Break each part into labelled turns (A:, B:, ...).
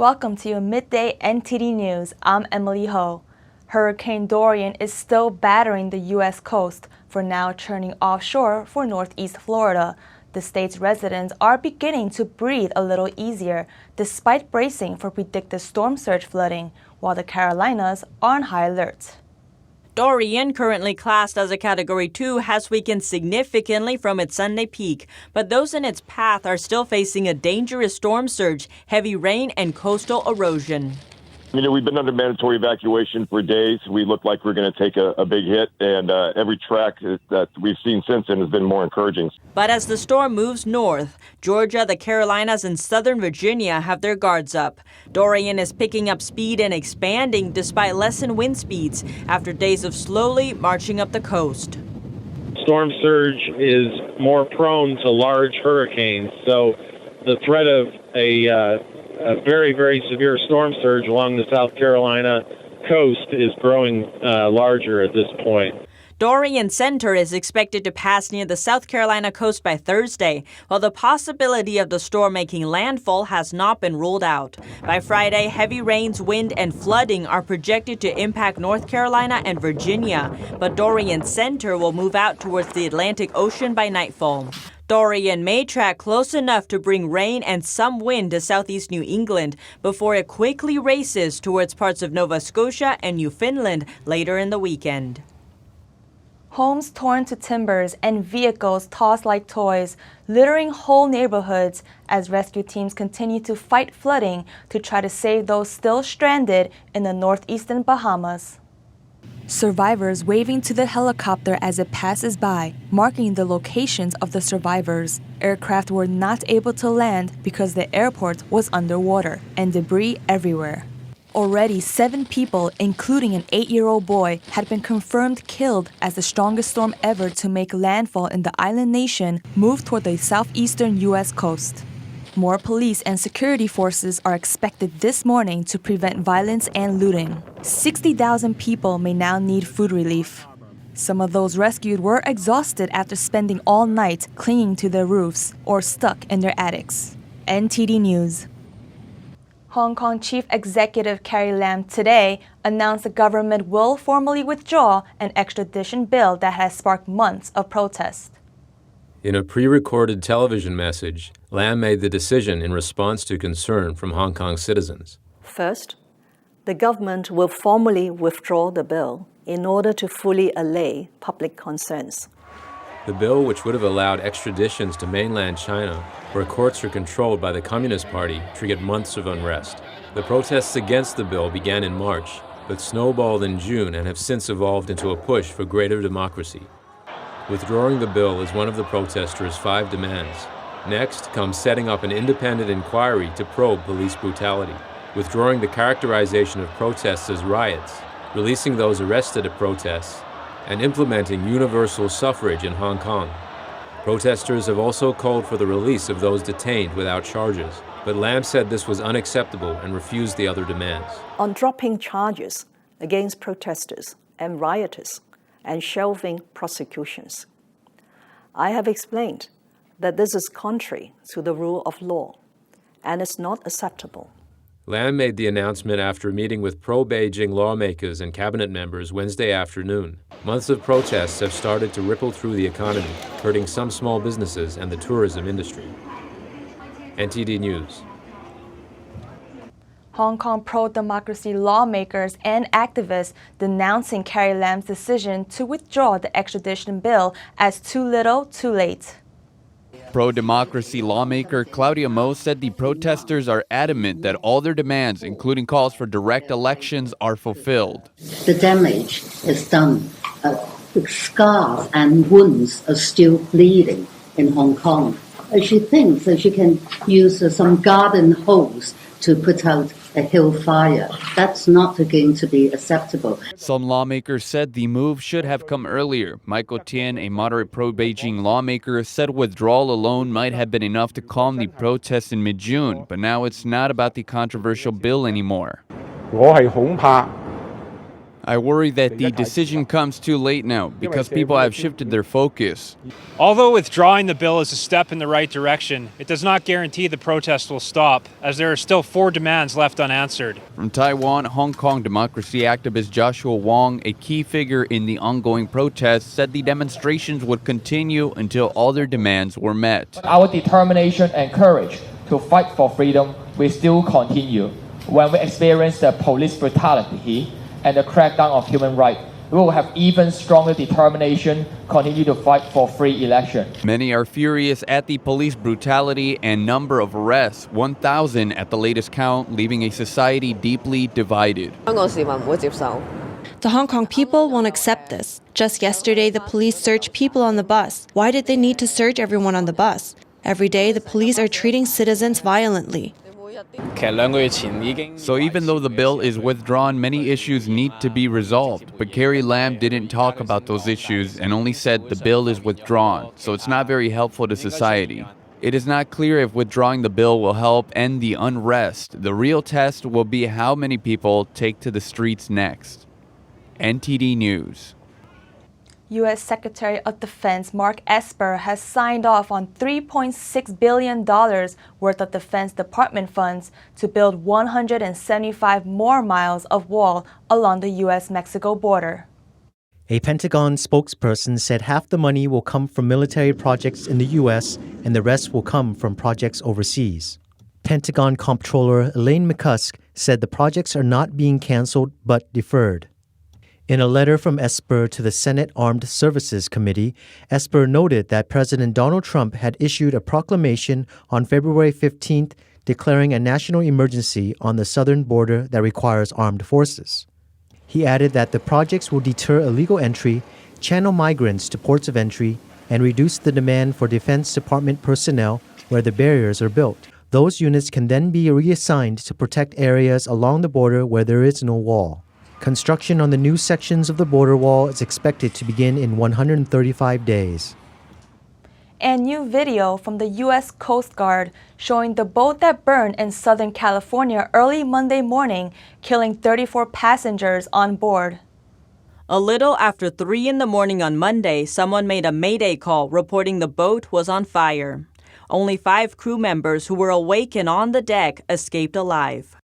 A: Welcome to your midday NTD News. I'm Emily Ho. Hurricane Dorian is still battering the U.S. coast, for now churning offshore for northeast Florida. The state's residents are beginning to breathe a little easier, despite bracing for predicted storm surge flooding, while the Carolinas are on high alert.
B: Dorian, currently classed as a Category 2, has weakened significantly from its Sunday peak, but those in its path are still facing a dangerous storm surge, heavy rain, and coastal erosion.
C: We've been under mandatory evacuation for days. We look like we're going to take a big hit, and every track that we've seen since then has been more encouraging.
B: But as the storm moves north, Georgia, the Carolinas, and southern Virginia have their guards up. Dorian is picking up speed and expanding despite lessened wind speeds after days of slowly marching up the coast.
D: Storm surge is more prone to large hurricanes, so the threat of a very, very severe storm surge along the South Carolina coast is growing larger at this point.
B: Dorian's center is expected to pass near the South Carolina coast by Thursday, while the possibility of the storm making landfall has not been ruled out. By Friday, heavy rains, wind, and flooding are projected to impact North Carolina and Virginia, but Dorian's center will move out towards the Atlantic Ocean by nightfall. Dorian may track close enough to bring rain and some wind to southeast New England before it quickly races towards parts of Nova Scotia and Newfoundland later in the weekend.
A: Homes torn to timbers and vehicles tossed like toys, littering whole neighborhoods as rescue teams continue to fight flooding to try to save those still stranded in the northeastern Bahamas. Survivors waving to the helicopter as it passes by, marking the locations of the survivors. Aircraft were not able to land because the airport was underwater and debris everywhere. Already 7 people, including an 8-year-old boy, had been confirmed killed as the strongest storm ever to make landfall in the island nation moved toward the southeastern U.S. coast. More police and security forces are expected this morning to prevent violence and looting. 60,000 people may now need food relief. Some of those rescued were exhausted after spending all night clinging to their roofs or stuck in their attics. NTD News. Hong Kong Chief Executive Carrie Lam today announced the government will formally withdraw an extradition bill that has sparked months of protest.
E: In a pre-recorded television message, Lam made the decision in response to concern from Hong Kong citizens.
F: First, the government will formally withdraw the bill in order to fully allay public concerns.
E: The bill, which would have allowed extraditions to mainland China, where courts are controlled by the Communist Party, triggered months of unrest. The protests against the bill began in March, but snowballed in June and have since evolved into a push for greater democracy. Withdrawing the bill is one of the protesters' 5 demands. Next comes setting up an independent inquiry to probe police brutality, withdrawing the characterization of protests as riots, releasing those arrested at protests, and implementing universal suffrage in Hong Kong. Protesters have also called for the release of those detained without charges, but Lam said this was unacceptable and refused the other demands.
F: On dropping charges against protesters and rioters and shelving prosecutions, I have explained that this is contrary to the rule of law and is not acceptable.
E: Lam made the announcement after a meeting with pro-Beijing lawmakers and cabinet members Wednesday afternoon. Months of protests have started to ripple through the economy, hurting some small businesses and the tourism industry. NTD News.
A: Hong Kong pro-democracy lawmakers and activists denouncing Carrie Lam's decision to withdraw the extradition bill as too little, too late.
G: Pro-democracy lawmaker Claudia Mo said the protesters are adamant that all their demands, including calls for direct elections, are fulfilled.
H: The damage is done. The scars and wounds are still bleeding in Hong Kong. She thinks that she can use some garden hose to put out a hill fire. That's not going to be acceptable.
G: Some lawmakers said the move should have come earlier. Michael Tian, a moderate pro-Beijing lawmaker, said withdrawal alone might have been enough to calm the protests in mid-June, but now it's not about the controversial bill anymore. I worry that the decision comes too late now because people have shifted their focus.
I: Although withdrawing the bill is a step in the right direction, it does not guarantee the protests will stop, as there are still 4 demands left unanswered.
G: From Taiwan, Hong Kong democracy activist Joshua Wong, a key figure in the ongoing protests, said the demonstrations would continue until all their demands were met.
J: Our determination and courage to fight for freedom will still continue. When we experience the police brutality and the crackdown of human rights, we will have even stronger determination continue to fight for free election.
G: Many are furious at the police brutality and number of arrests, 1,000 at the latest count, leaving a society deeply divided.
K: The Hong Kong people won't accept this. Just yesterday, the police searched people on the bus. Why did they need to search everyone on the bus? Every day, the police are treating citizens violently.
G: So even though the bill is withdrawn, many issues need to be resolved. But Carrie Lam didn't talk about those issues and only said the bill is withdrawn. So it's not very helpful to society. It is not clear if withdrawing the bill will help end the unrest. The real test will be how many people take to the streets next. NTD News.
A: U.S. Secretary of Defense Mark Esper has signed off on $3.6 billion worth of Defense Department funds to build 175 more miles of wall along the U.S.-Mexico border.
L: A Pentagon spokesperson said half the money will come from military projects in the U.S. and the rest will come from projects overseas. Pentagon Comptroller Elaine McCusk said the projects are not being canceled but deferred. In a letter from Esper to the Senate Armed Services Committee, Esper noted that President Donald Trump had issued a proclamation on February 15th declaring a national emergency on the southern border that requires armed forces. He added that the projects will deter illegal entry, channel migrants to ports of entry, and reduce the demand for Defense Department personnel where the barriers are built. Those units can then be reassigned to protect areas along the border where there is no wall. Construction on the new sections of the border wall is expected to begin in 135 days.
A: And new video from the U.S. Coast Guard showing the boat that burned in Southern California early Monday morning, killing 34 passengers on board.
B: A little after 3 in the morning on Monday, someone made a mayday call reporting the boat was on fire. Only 5 crew members who were awake and on the deck escaped alive.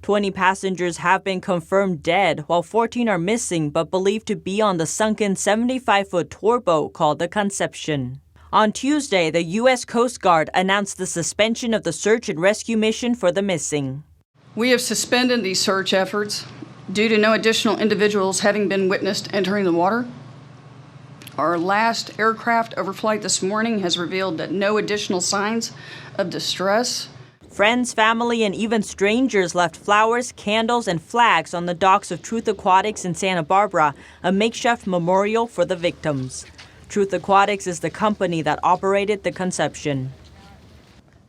B: 20 passengers have been confirmed dead, while 14 are missing but believed to be on the sunken 75-foot tour boat called the Conception. On Tuesday, the U.S. Coast Guard announced the suspension of the search and rescue mission for the missing.
M: We have suspended these search efforts due to no additional individuals having been witnessed entering the water. Our last aircraft overflight this morning has revealed that no additional signs of distress.
B: Friends, family, and even strangers left flowers, candles, and flags on the docks of Truth Aquatics in Santa Barbara, a makeshift memorial for the victims. Truth Aquatics is the company that operated the Conception.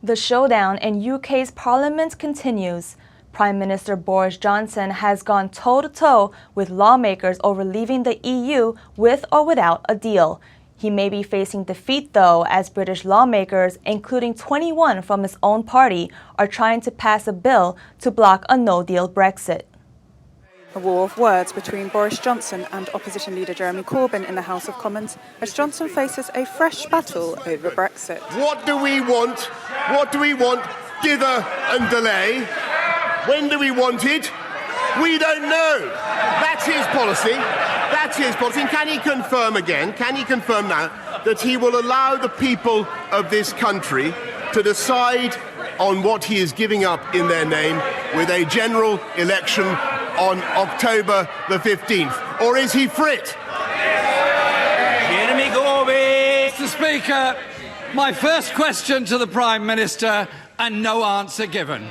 A: The showdown in UK's Parliament continues. Prime Minister Boris Johnson has gone toe-to-toe with lawmakers over leaving the EU with or without a deal. He may be facing defeat, though, as British lawmakers, including 21 from his own party, are trying to pass a bill to block a no-deal Brexit.
N: A war of words between Boris Johnson and opposition leader Jeremy Corbyn in the House of Commons as Johnson faces a fresh battle over Brexit.
O: What do we want? What do we want? Dither and delay. When do we want it? We don't know. That's his policy. That's his policy. And can he confirm again, can he confirm now, that he will allow the people of this country to decide on what he is giving up in their name with a general election on October the 15th? Or is he frit?
P: Jeremy Corbyn! Mr. Speaker, my first question to the Prime Minister and no answer given.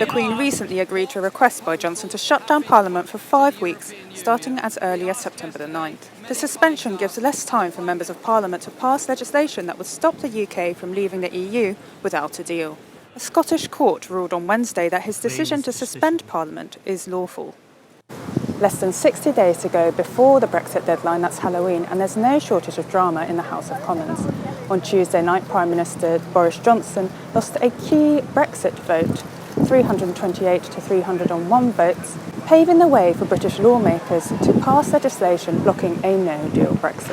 N: The Queen recently agreed to a request by Johnson to shut down Parliament for 5 weeks, starting as early as September the 9th. The suspension gives less time for members of Parliament to pass legislation that would stop the UK from leaving the EU without a deal. A Scottish court ruled on Wednesday that his decision to suspend Parliament is lawful. Less than 60 days to go before the Brexit deadline, that's Halloween, and there's no shortage of drama in the House of Commons. On Tuesday night, Prime Minister Boris Johnson lost a key Brexit vote 328 to 301 votes, paving the way for British lawmakers to pass legislation blocking a no-deal Brexit.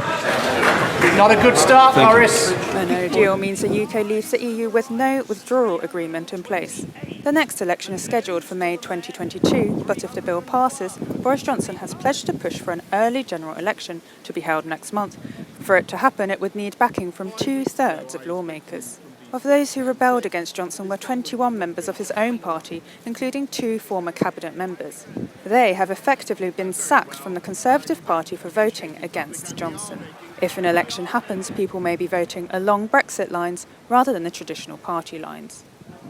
Q: Not a good start, Boris.
N: A no-deal means the UK leaves the EU with no withdrawal agreement in place. The next election is scheduled for May 2022, but if the bill passes, Boris Johnson has pledged to push for an early general election to be held next month. For it to happen, it would need backing from 2/3 of lawmakers. Of those who rebelled against Johnson were 21 members of his own party, including 2 former cabinet members. They have effectively been sacked from the Conservative Party for voting against Johnson. If an election happens, people may be voting along Brexit lines rather than the traditional party lines.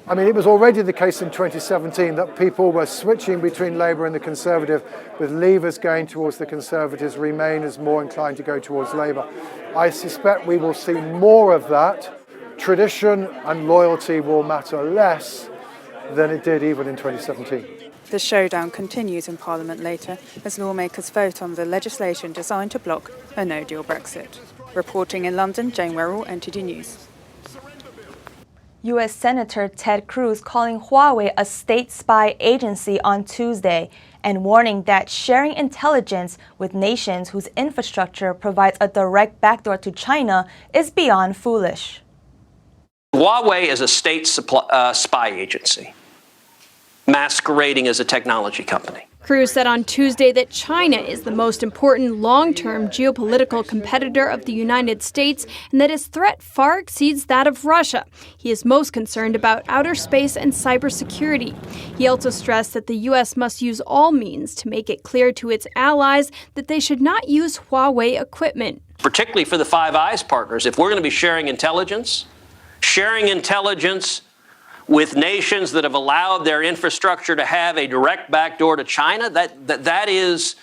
R: I mean, it was already the case in 2017 that people were switching between Labour and the Conservative, with Leavers going towards the Conservatives, Remainers more inclined to go towards Labour. I suspect we will see more of that. Tradition and loyalty will matter less than it did even in 2017.
N: The showdown continues in Parliament later as lawmakers vote on the legislation designed to block a no-deal Brexit. Reporting in London, Jane Werrell, NTD News.
A: U.S. Senator Ted Cruz calling Huawei a state spy agency on Tuesday and warning that sharing intelligence with nations whose infrastructure provides a direct backdoor to China is beyond foolish.
S: Huawei is a state spy agency masquerading as a technology company.
T: Cruz said on Tuesday that China is the most important long-term geopolitical competitor of the United States and that his threat far exceeds that of Russia. He is most concerned about outer space and cybersecurity. He also stressed that the U.S. must use all means to make it clear to its allies that they should not use Huawei equipment.
S: Particularly for the Five Eyes partners, if we're going to be sharing intelligence with nations that have allowed their infrastructure to have a direct backdoor to China, that is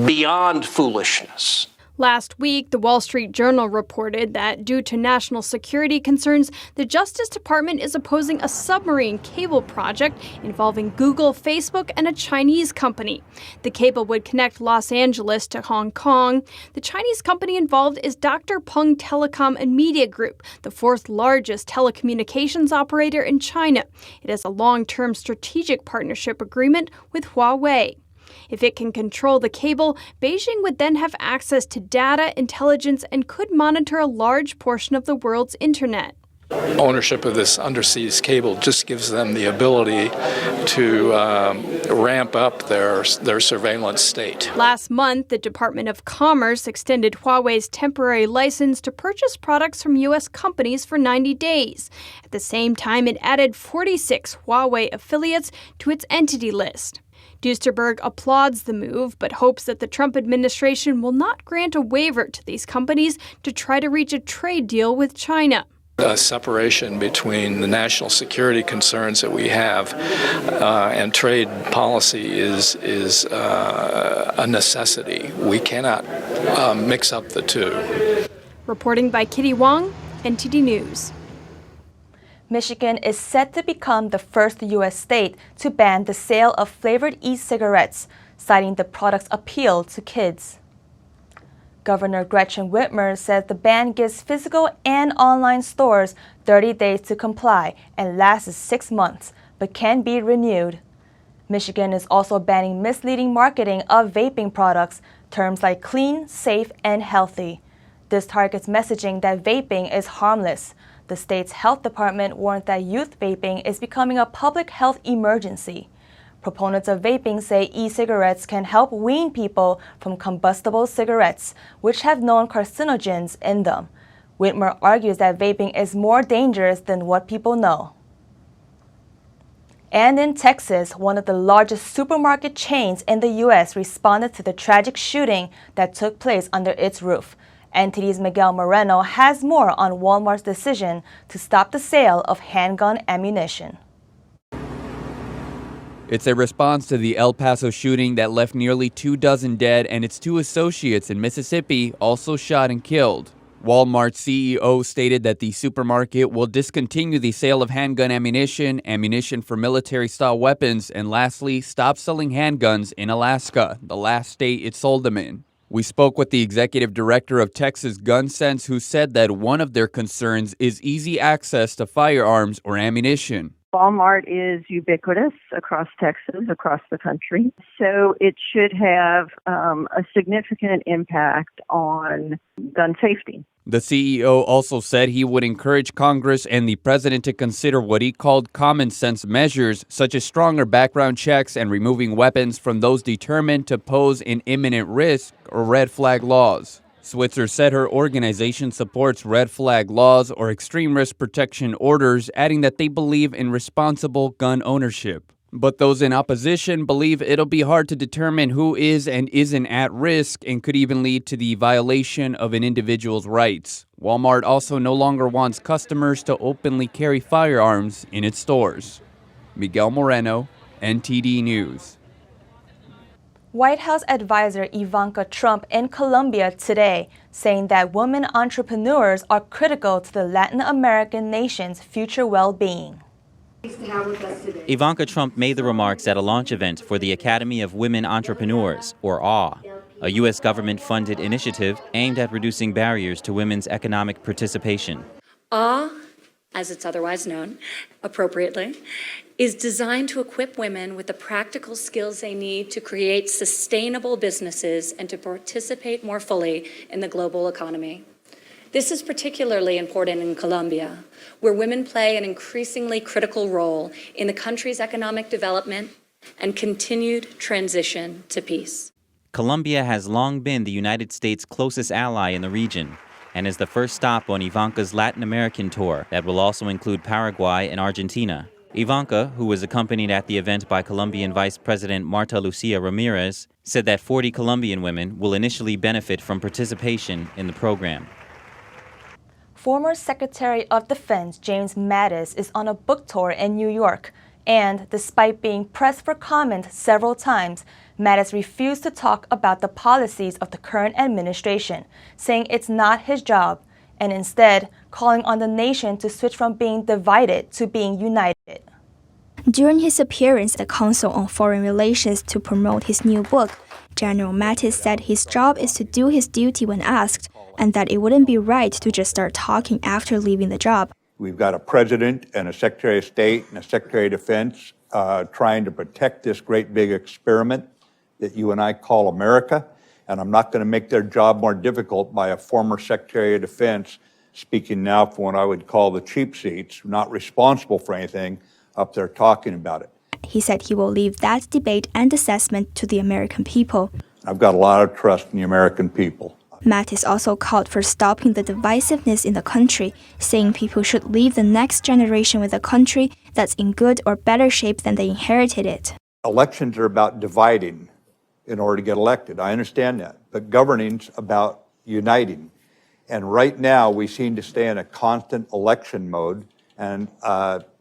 S: beyond foolishness.
T: Last week, the Wall Street Journal reported that due to national security concerns, the Justice Department is opposing a submarine cable project involving Google, Facebook, and a Chinese company. The cable would connect Los Angeles to Hong Kong. The Chinese company involved is Dr. Peng Telecom and Media Group, the 4th largest telecommunications operator in China. It has a long-term strategic partnership agreement with Huawei. If it can control the cable, Beijing would then have access to data, intelligence, and could monitor a large portion of the world's internet.
U: Ownership of this underseas cable just gives them the ability to ramp up their surveillance state.
T: Last month, the Department of Commerce extended Huawei's temporary license to purchase products from U.S. companies for 90 days. At the same time, it added 46 Huawei affiliates to its entity list. Duesterberg applauds the move, but hopes that the Trump administration will not grant a waiver to these companies to try to reach a trade deal with China.
U: A separation between the national security concerns that we have and trade policy is a necessity. We cannot mix up the two.
T: Reporting by Kitty Wong, NTD News.
A: Michigan is set to become the first U.S. state to ban the sale of flavored e-cigarettes, citing the product's appeal to kids. Governor Gretchen Whitmer says the ban gives physical and online stores 30 days to comply and lasts 6 months, but can be renewed. Michigan is also banning misleading marketing of vaping products, terms like clean, safe, and healthy. This targets messaging that vaping is harmless. The state's health department warned that youth vaping is becoming a public health emergency. Proponents of vaping say e-cigarettes can help wean people from combustible cigarettes, which have known carcinogens in them. Whitmer argues that vaping is more dangerous than what people know. And in Texas, one of the largest supermarket chains in the U.S. responded to the tragic shooting that took place under its roof. NTD's Miguel Moreno has more on Walmart's decision to stop the sale of handgun ammunition.
G: It's a response to the El Paso shooting that left nearly 24 dead and its 2 associates in Mississippi also shot and killed. Walmart CEO stated that the supermarket will discontinue the sale of handgun ammunition, ammunition for military-style weapons, and lastly, stop selling handguns in Alaska, the last state it sold them in. We spoke with the executive director of Texas Gun Sense, who said that one of their concerns is easy access to firearms or ammunition.
C: Walmart is ubiquitous across Texas, across the country, so it should have a significant impact on gun safety.
G: The CEO also said he would encourage Congress and the president to consider what he called common sense measures, such as stronger background checks and removing weapons from those determined to pose an imminent risk or red flag laws. Switzer said her organization supports red flag laws or extreme risk protection orders, adding that they believe in responsible gun ownership. But those in opposition believe it'll be hard to determine who is and isn't at risk and could even lead to the violation of an individual's rights. Walmart also no longer wants customers to openly carry firearms in its stores. Miguel Moreno, NTD News.
A: White House advisor Ivanka Trump in Colombia today, saying that women entrepreneurs are critical to the Latin American nation's future well-being.
V: Ivanka Trump made the remarks at a launch event for the Academy of Women Entrepreneurs, or AWE, a U.S. government-funded initiative aimed at reducing barriers to women's economic participation.
W: AWE, as it's otherwise known, appropriately, is designed to equip women with the practical skills they need to create sustainable businesses and to participate more fully in the global economy. This is particularly important in Colombia, where women play an increasingly critical role in the country's economic development and continued transition to peace.
V: Colombia has long been the United States' closest ally in the region and is the first stop on Ivanka's Latin American tour that will also include Paraguay and Argentina. Ivanka, who was accompanied at the event by Colombian Vice President Marta Lucía Ramirez, said that 40 Colombian women will initially benefit from participation in the program.
A: Former Secretary of Defense James Mattis is on a book tour in New York, and despite being pressed for comment several times, Mattis refused to talk about the policies of the current administration, saying it's not his job, and instead calling on the nation to switch from being divided to being united.
X: During his appearance at the Council on Foreign Relations to promote his new book, General Mattis said his job is to do his duty when asked, and that it wouldn't be right to just start talking after leaving the job.
Y: We've got a president and a secretary of state and a secretary of defense trying to protect this great big experiment that you and I call America, and I'm not going to make their job more difficult by a former secretary of defense speaking now for what I would call the cheap seats, not responsible for anything, up there talking about it.
X: He said he will leave that debate and assessment to the American people.
Y: I've got a lot of trust in the American people.
X: Mattis also called for stopping the divisiveness in the country, saying people should leave the next generation with a country that's in good or better shape than they inherited it.
Y: Elections are about dividing in order to get elected. I understand that. But governing's about uniting. And right now, we seem to stay in a constant election mode. And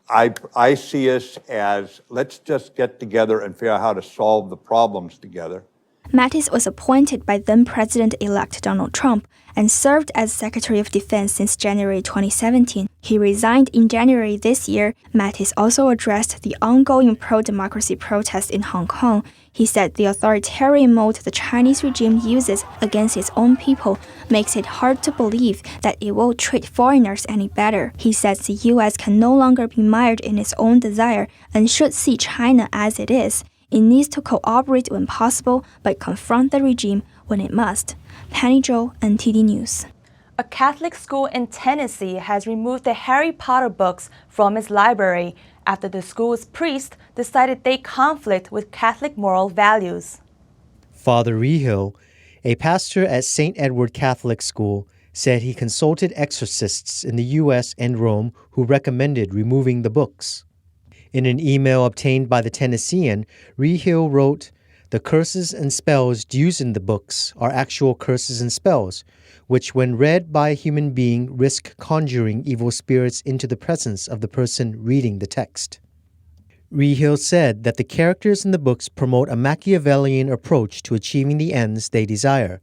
Y: I see us as, let's just get together and figure out how to solve the problems together.
X: Mattis was appointed by then-President-elect Donald Trump and served as Secretary of Defense since January 2017. He resigned in January this year. Mattis also addressed the ongoing pro-democracy protests in Hong Kong. He said the authoritarian mode the Chinese regime uses against its own people makes it hard to believe that it will treat foreigners any better. He says the U.S. can no longer be mired in its own desire and should see China as it is. It needs to cooperate when possible, but confront the regime when it must. Penny Zhou, NTD News.
A: A Catholic school in Tennessee has removed the Harry Potter books from its library after the school's priest decided they conflict with Catholic moral values.
L: Father Rehill, a pastor at St. Edward Catholic School, said he consulted exorcists in the U.S. and Rome who recommended removing the books. In an email obtained by the Tennessean, Rehill wrote, "The curses and spells used in the books are actual curses and spells, which when read by a human being risk conjuring evil spirits into the presence of the person reading the text." Rehill said that the characters in the books promote a Machiavellian approach to achieving the ends they desire.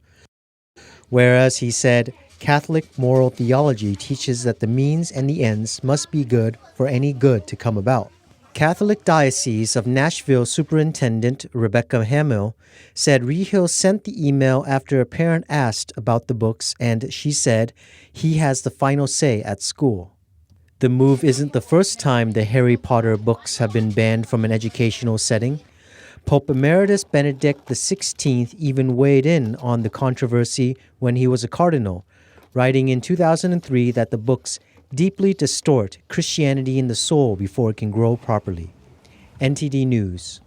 L: Whereas, he said, Catholic moral theology teaches that the means and the ends must be good for any good to come about. Catholic Diocese of Nashville Superintendent Rebecca Hamill said Rehill sent the email after a parent asked about the books, and she said he has the final say at school. The move isn't the first time the Harry Potter books have been banned from an educational setting. Pope Emeritus Benedict XVI even weighed in on the controversy when he was a cardinal, writing in 2003 that the books deeply distort Christianity in the soul before it can grow properly. NTD News.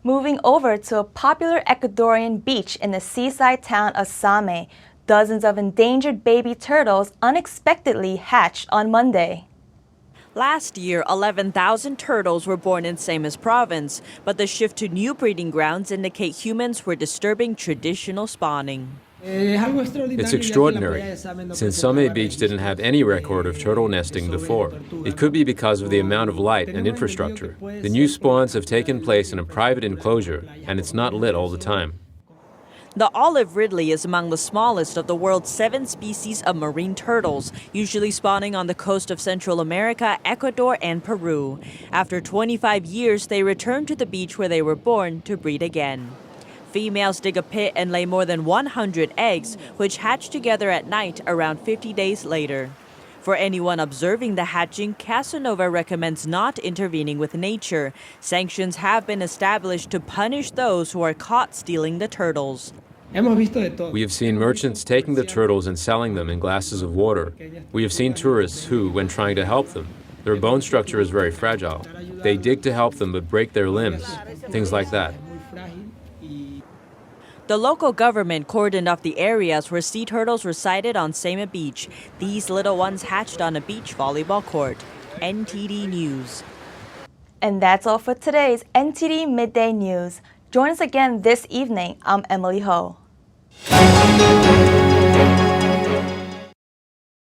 A: Moving over to a popular Ecuadorian beach in the seaside town of Same, dozens of endangered baby turtles unexpectedly hatched on Monday.
B: Last year, 11,000 turtles were born in Same's province, but the shift to new breeding grounds indicate humans were disturbing traditional spawning.
D: It's extraordinary, since Same Beach didn't have any record of turtle nesting before. It could be because of the amount of light and infrastructure. The new spawns have taken place in a private enclosure, and it's not lit all the time.
B: The olive ridley is among the smallest of the world's 7 species of marine turtles, usually spawning on the coast of Central America, Ecuador, and Peru. After 25 years, they return to the beach where they were born to breed again. Females dig a pit and lay more than 100 eggs, which hatch together at night around 50 days later. For anyone observing the hatching, Casanova recommends not intervening with nature. Sanctions have been established to punish those who are caught stealing the turtles.
D: We have seen merchants taking the turtles and selling them in glasses of water. We have seen tourists who, when trying to help them, their bone structure is very fragile. They dig to help them but break their limbs, things like that.
B: The local government cordoned off the areas where sea turtles were sighted on Same Beach. These little ones hatched on a beach volleyball court. NTD News.
A: And that's all for today's NTD Midday News. Join us again this evening. I'm Emily Ho.